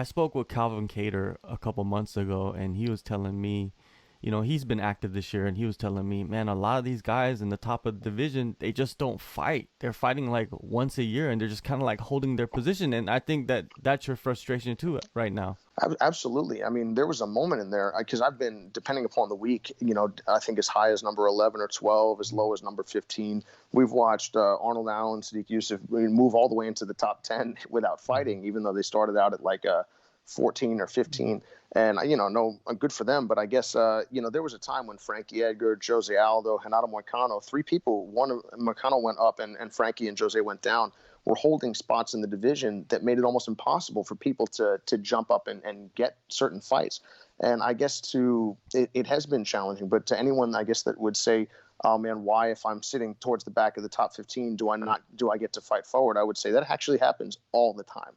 I spoke with Calvin Cater a couple months ago, and he was telling me, he's been active this year, and he was telling me, man, a lot of these guys in the top of the division, they just don't fight. They're fighting like once a year, and they're just kind of like holding their position. And I think that that's your frustration too right now. Absolutely. I mean, there was a moment in there because I've been, depending upon the week, I think as high as number 11 or 12, as low as number 15. We've watched Arnold Allen, Sadiq Yusuf move all the way into the top 10 without fighting, even though they started out at like 14 or 15. And, no, good for them. But I guess, there was a time when Frankie Edgar, Jose Aldo, Renato Moicano, three people, Moicano went up and Frankie and Jose went down, were holding spots in the division that made it almost impossible for people to jump up and get certain fights. And I guess it has been challenging, but to anyone, I guess, that would say, oh man, why, if I'm sitting towards the back of the top 15, do I get to fight forward? I would say that actually happens all the time.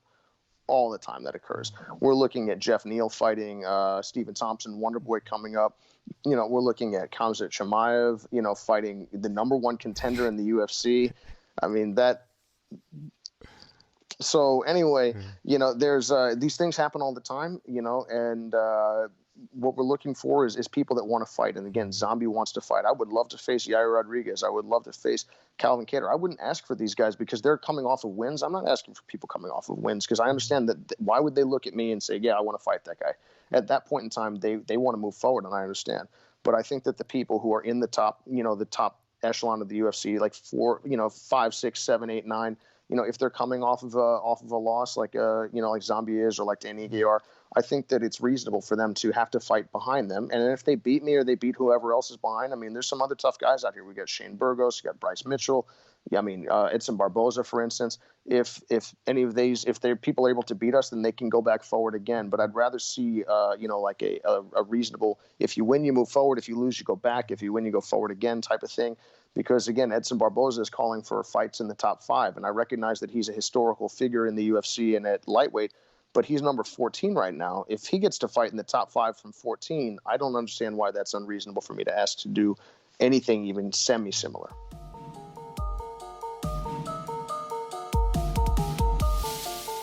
All the time that occurs. We're looking at Jeff Neal fighting Stephen Thompson, Wonderboy coming up. We're looking at Khamzat Chimaev, fighting the number one contender in the UFC. I mean, that. So anyway, there's these things happen all the time, and what we're looking for is people that want to fight. And again, Zombie wants to fight. I would love to face Yair Rodriguez. I would love to face Calvin Kattar. I wouldn't ask for these guys because they're coming off of wins. I'm not asking for people coming off of wins because I understand that why would they look at me and say, yeah, I want to fight that guy? At that point in time, they want to move forward, and I understand. But I think that the people who are in the top, the top echelon of the UFC, like 4, 5, 6, 7, 8, 9, if they're coming off of a loss like like Zombie is or like Danny Aguiar, I think that it's reasonable for them to have to fight behind them. And if they beat me or they beat whoever else is behind, I mean, there's some other tough guys out here. We got Shane Burgos, we got Bryce Mitchell. Yeah, I mean, Edson Barboza, for instance. If any of these, if people are able to beat us, then they can go back forward again. But I'd rather see, like a reasonable, if you win, you move forward. If you lose, you go back. If you win, you go forward again type of thing. Because, again, Edson Barboza is calling for fights in the top 5. And I recognize that he's a historical figure in the UFC and at lightweight. But he's number 14 right now. If he gets to fight in the top 5 from 14, I don't understand why that's unreasonable for me to ask to do anything even semi-similar.